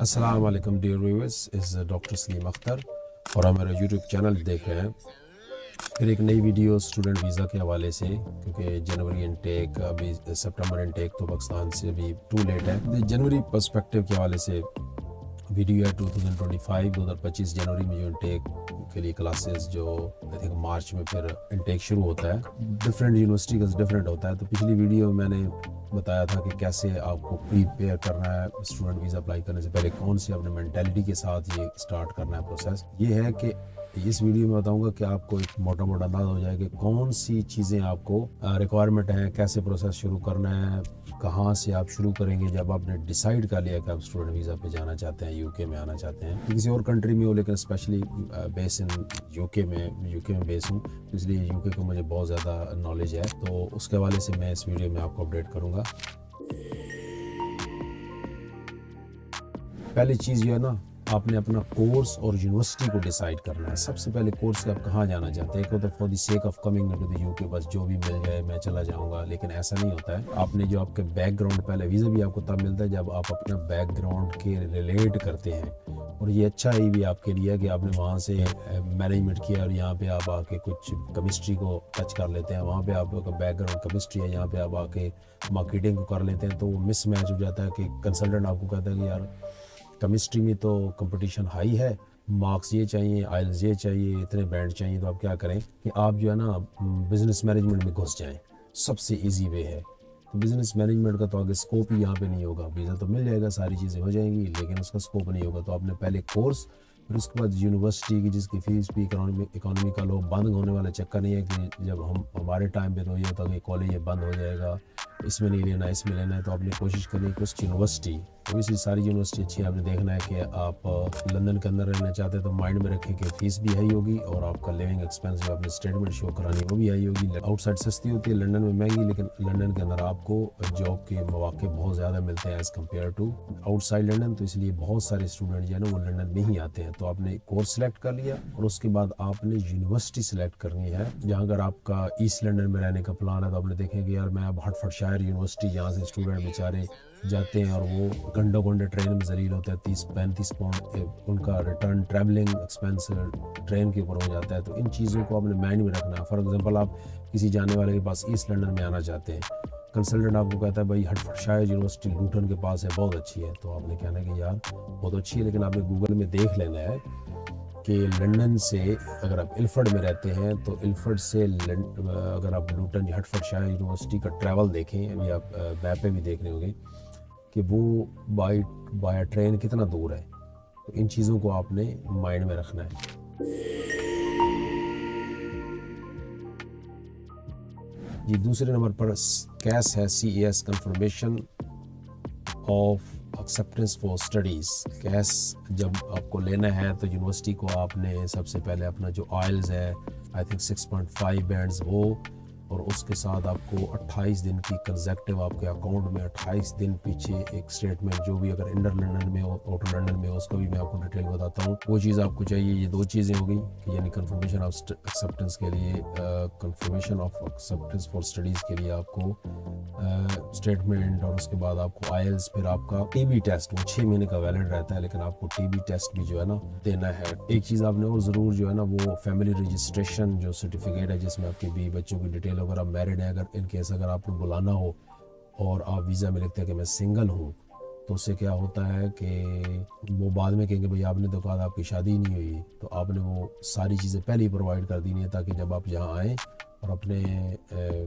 अस्सलाम वालेकुम dear viewers, इस डॉक्टर सलीम अख्तर और आप मेरा यूट्यूब चैनल देख रहे हैं। फिर एक नई वीडियो स्टूडेंट वीज़ा के हवाले से, क्योंकि जनवरी इनटेक अभी सितंबर इनटेक तो पाकिस्तान से अभी टू लेट है। जनवरी पर्सपेक्टिव के हवाले से वीडियो है 2025 जनवरी में जो इनटेक के लिए क्लासेस जो आई थिंक मार्च में फिर इनटेक शुरू होता है। डिफरेंट यूनिवर्सिटी का डिफरेंट होता है। तो पिछली वीडियो में मैंने बताया था कि कैसे आपको प्रीपेयर करना है स्टूडेंट वीज़ा अप्लाई करने से पहले, कौन सी अपने मेंटालिटी के साथ ये स्टार्ट करना है प्रोसेस। ये है कि इस वीडियो में बताऊंगा कि आपको एक मोटा मोटा अंदाजा हो जाए कि कौन सी चीज़ें आपको रिक्वायरमेंट हैं, कैसे प्रोसेस शुरू करना है, कहाँ से आप शुरू करेंगे जब आपने डिसाइड कर लिया कि आप स्टूडेंट वीज़ा पे जाना चाहते हैं, यूके में आना चाहते हैं। किसी और कंट्री में हो, लेकिन स्पेशली बेस इन यूके में बेस हूँ, इसलिए यूके को मुझे बहुत ज़्यादा नॉलेज है। तो उसके हवाले से मैं इस वीडियो में आपको अपडेट करूँगा। पहली चीज़ ये है ना, आपने अपना कोर्स और यूनिवर्सिटी को डिसाइड करना है। सबसे पहले कोर्स के आप कहाँ जाना चाहते हैं। एक होता है for the sake of coming into the UK, बस जो भी मिल जाए मैं चला जाऊँगा, लेकिन ऐसा नहीं होता है। आपने जो आपके बैकग्राउंड, पहले वीज़ा भी आपको तब मिलता है जब आप अपना बैकग्राउंड के रिलेट करते हैं। और ये अच्छा ही भी आपके लिए है कि आपने वहाँ से मैनेजमेंट किया और यहाँ पे आप आके कुछ केमिस्ट्री को टच कर लेते हैं। वहाँ पे आपका बैकग्राउंड केमिस्ट्री है, यहाँ पे आप आके मार्केटिंग को कर लेते हैं, तो वो मिस मैच हो जाता है कि कंसल्टेंट आपको कहता है कि यार केमिस्ट्री में तो कंपटीशन हाई है, मार्क्स ये चाहिए, आइल्स ये चाहिए, इतने बैंड चाहिए। तो आप क्या करें कि आप जो है ना बिज़नेस मैनेजमेंट में घुस जाएं। सबसे इजी वे है। तो बिज़नेस मैनेजमेंट का तो आगे स्कोप ही यहाँ पे नहीं होगा। वीज़ा तो मिल जाएगा, सारी चीज़ें हो जाएंगी, लेकिन उसका स्कोप नहीं होगा। तो आपने पहले कोर्स, फिर उसके बाद यूनिवर्सिटी की जिसकी फ़ीस भी इकोनॉमी का लो बंद होने वाला चक्कर नहीं है कि जब हमारे टाइम पे तो ये होता कि कॉलेज ये बंद हो जाएगा, इसमें नहीं लेना, इसमें लेना है। तो आपने कोशिश करनी है कि उस यूनिवर्सिटी, ऑब्वियसली सारी यूनिवर्सिटी अच्छी है, आपने देखना है कि आप लंदन के अंदर रहना चाहते हैं तो माइंड में रखें कि फ़ीस भी हाई होगी और आपका लिविंग एक्सपेंस जो आपने स्टेटमेंट शो करानी है वो भी हाई होगी। आउटसाइड सस्ती होती है, लंदन में महंगी, लेकिन लंदन के अंदर आपको जॉब के मौके बहुत ज़्यादा मिलते हैं as compare to outside London. तो इसलिए बहुत सारे स्टूडेंट जो है ना वो लंदन में ही आते हैं। तो आपने कोर्स सेलेक्ट कर लिया और उसके बाद आपने यूनिवर्सिटी सेलेक्ट करनी है। जहाँ अगर आपका ईस्ट लंदन में रहने का प्लान है तो आपने देखेंगे यार मैं अब हर्टफोर्डशायर यूनिवर्सिटी, जहाँ से स्टूडेंट बेचारे जाते हैं और वो घंटों घंटे ट्रेन में जलील होता है, 30-35 पाउंड उनका रिटर्न ट्रैवलिंग एक्सपेंस ट्रेन के ऊपर हो जाता है। तो इन चीज़ों को आपने माइंड में रखना है। फॉर एग्जांपल आप किसी जाने वाले के पास ईस्ट लंदन में आना चाहते हैं, कंसल्टेंट आपको कहता है भाई हर्टफोर्डशायर यूनिवर्सिटी लूटन के पास है, बहुत अच्छी है। तो आपने कहना है कि यार बहुत अच्छी है, लेकिन आपने गूगल में देख लेना है कि लंदन से अगर आप इल्फर्ड में रहते हैं तो इल्फर्ड से अगर आप लूटन या हर्टफोर्डशायर यूनिवर्सिटी का ट्रैवल देखें, अभी आप मैप पे भी देख रहे होंगे कि वो बाय ट्रेन कितना दूर है। तो इन चीज़ों को आपने माइंड में रखना है। जी, दूसरे नंबर पर कैस है, CAS confirmation of acceptance for studies. CAS जब आपको लेना है तो यूनिवर्सिटी को आपने सबसे पहले अपना जो आइल्स है आई थिंक 6.5 बैंड्स वो, और उसके साथ आपको 28 दिन की कंसेक्टिव आपके अकाउंट में 28 दिन पीछे एक स्टेटमेंट, जो भी अगर इंडर लंदन में हो, आउटर लंदन में हो, उसका भी मैं आपको डिटेल बताता हूँ। वो चीज़ आपको चाहिए। ये दो चीज़ें हो गई कि यानी कंफर्मेशन ऑफ एक्सेप्टेंस के लिए, confirmation of acceptance for studies के लिए आपको स्टेटमेंट, और उसके बाद आपको आइल्स, फिर आपका TB टेस्ट, वो 6 महीने का वैलिड रहता है, लेकिन आपको TB टेस्ट भी जो है ना देना है। एक चीज़ आपने और ज़रूर जो है ना वो फैमिली रजिस्ट्रेशन जो सर्टिफिकेट है जिसमें आपकी बीवी बच्चों की डिटेल, अगर आप मैरिड हैं, अगर इन केस अगर आपको बुलाना हो और आप वीज़ा में लिखते हैं कि मैं सिंगल हूँ, तो उससे क्या होता है कि वो बाद में कहेंगे भाई आपने तो कहा आपकी शादी नहीं हुई। तो आपने वो सारी चीज़ें पहले ही प्रोवाइड कर देनी है ताकि जब आप यहाँ आएँ और अपने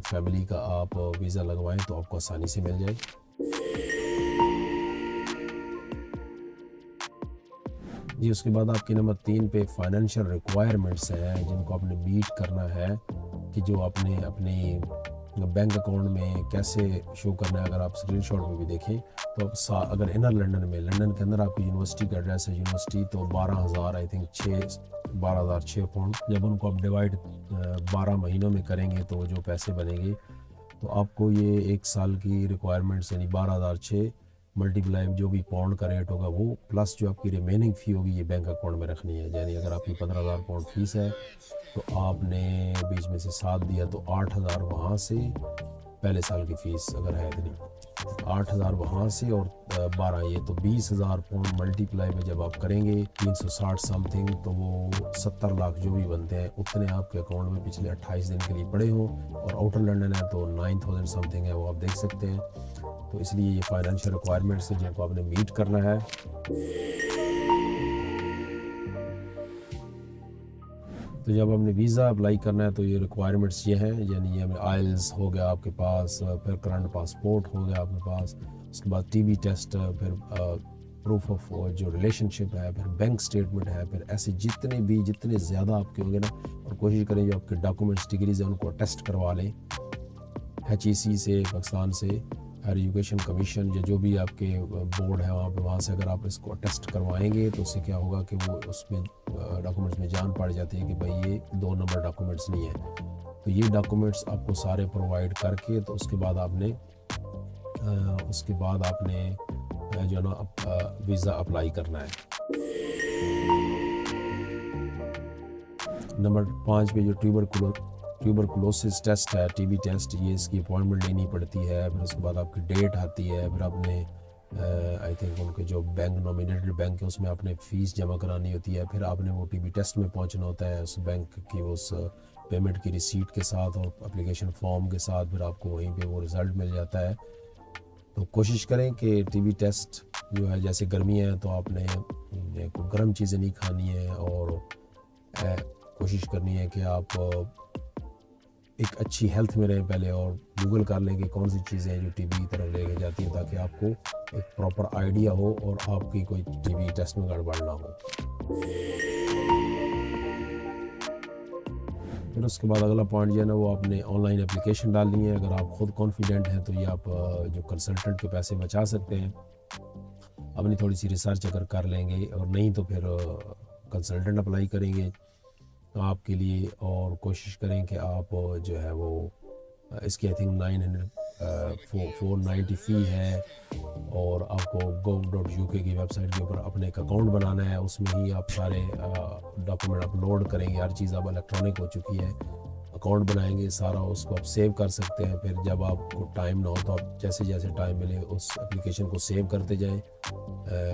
फैमिली का आप वीज़ा लगवाएं तो आपको आसानी से मिल जाए। जी, उसके बाद आपके नंबर 3 पे फाइनेंशियल रिक्वायरमेंट्स हैं जिनको आपने मीट करना है कि जो आपने अपनी बैंक अकाउंट में कैसे शो करना है। अगर आप स्क्रीनशॉट में भी देखें तो आप अगर इनर लंदन के अंदर आपकी यूनिवर्सिटी का एड्रेस है, यूनिवर्सिटी तो 12,000 आई थिंक 12,006 पाउंड, जब उनको आप डिवाइड 12 महीनों में करेंगे तो जो पैसे बनेंगे, तो आपको ये एक साल की रिक्वायरमेंट्स यानी 12,006 मल्टीप्लाई जो भी पाउंड का रेट होगा वो, प्लस जो आपकी रिमेनिंग फ़ी होगी ये बैंक अकाउंट में रखनी है। यानी अगर आपकी 15,000 पाउंड फ़ीस है तो आपने बीच में से 7 दिया तो 8,000 वहाँ से पहले साल की फ़ीस अगर है इतनी। 8,000 वहाँ से और 12 ये, तो 20,000 पाउंड मल्टीप्लाई में जब आप करेंगे 360 समथिंग, तो वो 70 लाख जो भी बनते हैं उतने आपके अकाउंट में पिछले 28 दिन के लिए पड़े हों। और आउटर लंदन है तो 9,000 समथिंग है, वो आप देख सकते हैं। तो इसलिए ये फाइनेंशियल रिक्वायरमेंट्स है जिनको आपने मीट करना है। तो जब आपने वीज़ा अप्लाई करना है तो ये रिक्वायरमेंट्स ये हैं, यानी ये आइल्स हो गया आपके पास, फिर करंट पासपोर्ट हो गया आपके पास, उसके बाद टीबी टेस्ट, फिर प्रूफ ऑफ जो रिलेशनशिप है, फिर बैंक स्टेटमेंट है, फिर ऐसे जितने ज़्यादा आपके होंगे ना, और कोशिश करें जो आपके डॉक्यूमेंट्स डिग्रीज हैं उनको टेस्ट करवा लें HEC से, पाकिस्तान से हायर एजुकेशन कमीशन या जो भी आपके बोर्ड है वहाँ से अगर आप इसको टेस्ट करवाएंगे तो उससे क्या होगा कि वो उसमें डॉक्यूमेंट्स में जान पड़ जाती है कि भाई ये 2 नंबर डॉक्यूमेंट्स नहीं है। तो ये डॉक्यूमेंट्स आपको सारे प्रोवाइड करके तो उसके बाद आपने जो ना वीज़ा अप्लाई करना है। नंबर 5 पे जो ट्यूबरकुलोसिस टेस्ट है, टीबी टेस्ट, ये इसकी अपॉइंटमेंट लेनी पड़ती है। फिर उसके बाद आपकी डेट आती है, फिर आपने आई थिंक उनके जो बैंक नॉमिनेटेड बैंक है उसमें आपने फ़ीस जमा करानी होती है। फिर आपने वो टीबी टेस्ट में पहुंचना होता है उस बैंक की उस पेमेंट की रिसीट के साथ और एप्लीकेशन फॉर्म के साथ, फिर आपको वहीं पे वो रिज़ल्ट मिल जाता है। तो कोशिश करें कि टीबी टेस्ट जो है, जैसे गर्मी है तो आपने गर्म चीज़ें नहीं खानी है और कोशिश करनी है कि आप एक अच्छी हेल्थ में रहें पहले, और गूगल कर लें कि कौन सी चीज़ें हैं जो टीबी की तरफ लेके जाती हैं, ताकि आपको एक प्रॉपर आइडिया हो और आपकी कोई टीबी टेस्ट में गड़बड़ ना हो। फिर उसके बाद अगला पॉइंट जो है ना, वो आपने ऑनलाइन एप्लीकेशन डालनी है। अगर आप ख़ुद कॉन्फिडेंट हैं तो ये आप जो कंसल्टेंट के पैसे बचा सकते हैं, अपनी थोड़ी सी रिसर्च अगर कर लेंगे, और नहीं तो फिर कंसल्टेंट अप्लाई करेंगे आपके लिए। और कोशिश करें कि आप जो है वो इसकी आई थिंक 490 फ़ी है, और आपको gov.uk की वेबसाइट के ऊपर अपने एक अकाउंट बनाना है, उसमें ही आप सारे डॉक्यूमेंट अपलोड करेंगे। हर चीज़ अब इलेक्ट्रॉनिक हो चुकी है, अकाउंट बनाएंगे सारा, उसको आप सेव कर सकते हैं। फिर जब आपको टाइम ना हो तो आप जैसे जैसे टाइम मिले उस एप्लीकेशन को सेव करते जाएं,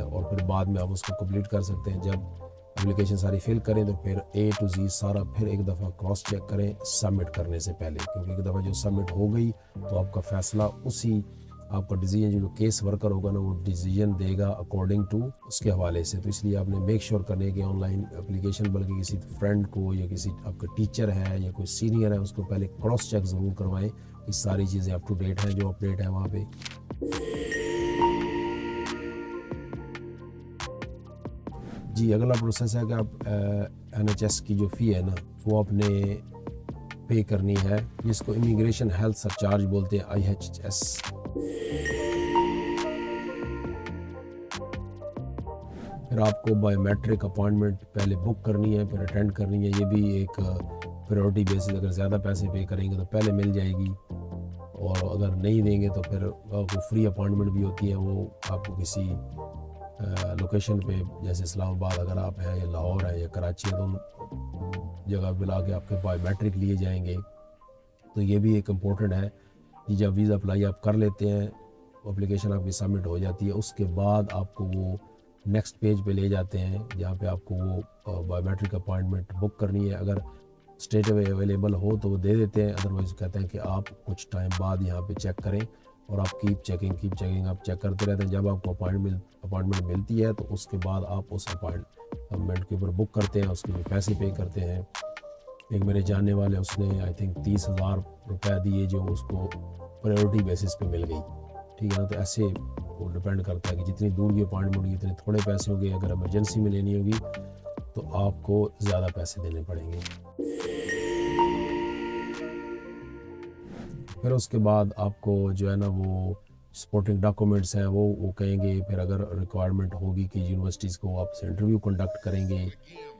और फिर बाद में आप उसको कंप्लीट कर सकते हैं। जब एप्लीकेशन सारी फिल करें तो फिर A to Z सारा फिर एक दफ़ा क्रॉस चेक करें सबमिट करने से पहले, क्योंकि एक दफ़ा जो सबमिट हो गई तो आपका फ़ैसला उसी आपका डिसीजन जो केस वर्कर होगा ना, वो डिसीजन देगा अकॉर्डिंग टू उसके हवाले से। तो इसलिए आपने मेक श्योर करने कि ऑनलाइन एप्लीकेशन, बल्कि किसी फ्रेंड को या किसी आपका टीचर है या कोई सीनियर है, उसको पहले क्रॉस चेक ज़रूर करवाएं कि सारी चीज़ें अप टू डेट हैं जो अपडेट है वहाँ पे। जी, अगला प्रोसेस है कि आप NHS की जो फ़ी है ना वो आपने पे करनी है, जिसको इमिग्रेशन हेल्थ सरचार्ज बोलते हैं, IHS। फिर आपको बायोमेट्रिक अपॉइंटमेंट पहले बुक करनी है, फिर अटेंड करनी है। ये भी एक प्रायोरिटी बेसिस, अगर ज़्यादा पैसे पे करेंगे तो पहले मिल जाएगी, और अगर नहीं देंगे तो फिर आपको फ्री अपॉइंटमेंट भी होती है। वो आपको किसी लोकेशन पे, जैसे इस्लामाबाद अगर आप हैं या लाहौर है या कराची है, तो उन जगह बुला के आपके बायोमेट्रिक लिए जाएंगे। तो ये भी एक इम्पोर्टेंट है कि जब वीज़ा अप्लाई आप कर लेते हैं, एप्लीकेशन आपकी सबमिट हो जाती है, उसके बाद आपको वो नेक्स्ट पेज पे ले जाते हैं जहाँ पे आपको वो बायोमेट्रिक अपॉइंटमेंट बुक करनी है। अगर स्ट्रेट अवे अवेलेबल हो तो वो दे देते हैं, अदरवाइज़ कहते हैं कि आप कुछ टाइम बाद यहाँ पे चेक करें, और आप कीप चेकिंग आप चेक करते रहते हैं। जब आपको अपॉइंटमेंट मिलती है तो उसके बाद आप उस अपॉइंटमेंट के ऊपर बुक करते हैं, उसके लिए पैसे पे करते हैं। एक मेरे जानने वाले, उसने आई थिंक 30,000 रुपये दिए जो उसको प्रायोरिटी बेसिस पे मिल गई, ठीक है ना। तो ऐसे वो डिपेंड करता है कि जितनी दूर की अपॉइंटमेंट होगी इतने थोड़े पैसे होंगे, अगर इमरजेंसी में लेनी होगी तो आपको ज़्यादा पैसे देने पड़ेंगे। फिर उसके बाद आपको जो है ना वो सपोर्टिंग डॉक्यूमेंट्स हैं वो कहेंगे। फिर अगर रिक्वायरमेंट होगी कि यूनिवर्सिटीज़ को आपसे इंटरव्यू कंडक्ट करेंगे,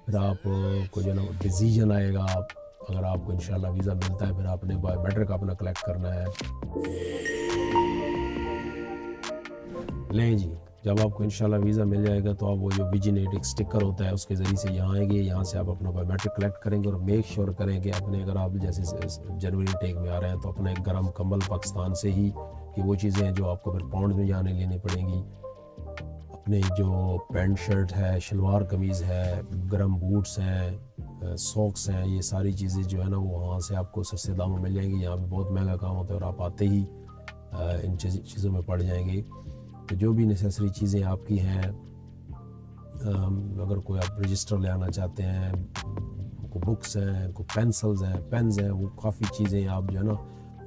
फिर आपको जो है ना डिसीजन आएगा। अगर आपको इंशाल्लाह वीज़ा मिलता है, फिर आपने बायोमेट्रिक अपना कलेक्ट करना है। लें जी, जब आपको इंशाल्लाह वीज़ा मिल जाएगा तो आप वो जो विजिनेट एक स्टिकर होता है उसके ज़रिए से यहाँ आएंगे, यहाँ से आप अपना बायोमेट्रिक कलेक्ट करेंगे, और मेक श्योर करें कि अपने, अगर आप जैसे जनवरी टेक में आ रहे हैं तो अपना एक गर्म कंबल पाकिस्तान से ही ये वो चीज़ें हैं जो आपको फिर पाउंड में जाने लेनी पड़ेंगी। अपने जो पैंट शर्ट है, शलवार कमीज़ है, गर्म बूट्स हैं, सॉक्स हैं, ये सारी चीज़ें जो है ना वो वहाँ से आपको सस्ते दामों में मिल जाएंगी। यहाँ पे बहुत महंगा काम होता है और आप आते ही इन चीज़ों में पड़ जाएंगे। तो जो भी नेसेसरी चीज़ें आपकी हैं, अगर कोई आप रजिस्टर ले आना चाहते हैं, कोई बुक्स हैं, कोई पेंसिल्स हैं, पेन्स हैं, वो काफ़ी चीज़ें आप जो है ना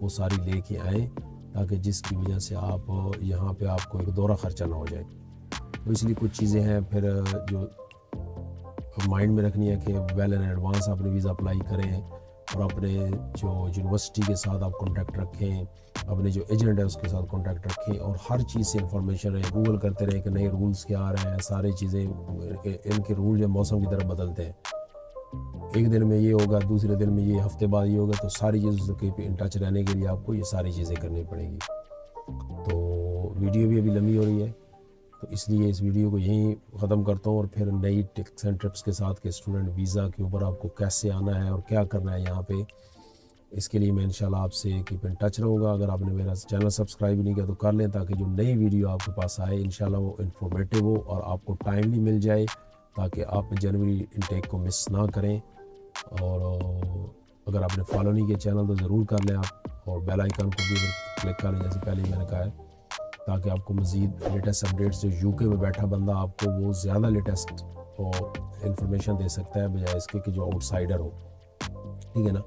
वो सारी लेके आएँ, ताकि जिसकी वजह से आप यहाँ पे आपको एक दोहरा ख़र्चा ना हो जाए। तो इसलिए कुछ चीज़ें हैं फिर जो माइंड में रखनी है कि वेल इन एडवांस आपने वीज़ा अप्लाई करें और अपने जो यूनिवर्सिटी के साथ आप कॉन्टैक्ट रखें, अपने जो एजेंट है उसके साथ कॉन्टैक्ट रखें और हर चीज़ से इंफॉर्मेशन रहे। गूगल करते रहें कि नए रूल्स क्या आ रहे हैं, सारी चीज़ें इनके रूल जो मौसम की तरफ बदलते हैं, एक दिन में ये होगा, दूसरे दिन में ये, हफ्ते बाद ये होगा, तो सारी चीज़ों के इन टच रहने के लिए आपको ये सारी चीज़ें करनी पड़ेगी। तो वीडियो भी अभी लंबी हो रही है, तो इसलिए इस वीडियो को यहीं ख़त्म करता हूँ और फिर नई टिप्स एंड ट्रिप्स के साथ के स्टूडेंट वीज़ा के ऊपर आपको कैसे आना है और क्या करना है यहाँ पे, इसके लिए मैं इंशाल्लाह आपसे कीप इन टच रहूँगा। अगर आपने मेरा चैनल सब्सक्राइब नहीं किया तो कर लें, ताकि जो नई वीडियो आपके पास आए इंशाल्लाह वो इन्फॉर्मेटिव हो और आपको टाइमली मिल जाए, ताकि आप जनवरी इनटेक को मिस ना करें। और अगर आपने फॉलो नहीं किया चैनल तो ज़रूर कर लें आप, और बेल आइकन को भी क्लिक कर लें जैसे पहले ही मैंने कहा है, ताकि आपको मज़ीद लेटेस्ट अपडेट्स, जो यूके में बैठा बंदा आपको वो ज़्यादा लेटेस्ट और इन्फॉर्मेशन दे सकता है बजाय इसके कि जो आउटसाइडर हो, ठीक है ना।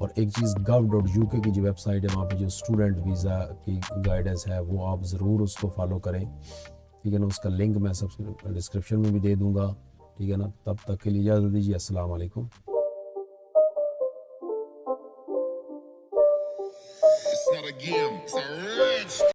और एक चीज़ gov.uk की जो वेबसाइट है, वहाँ पे जो स्टूडेंट वीज़ा की गाइडेंस है वो आप ज़रूर उसको फॉलो करें, ठीक है ना। उसका लिंक मैं सबसे डिस्क्रिप्शन में भी दे दूँगा, ठीक है ना। तब तक के लिए इजाज़त दीजिए, अस्सलाम वालेकुम। It's not a game, it's a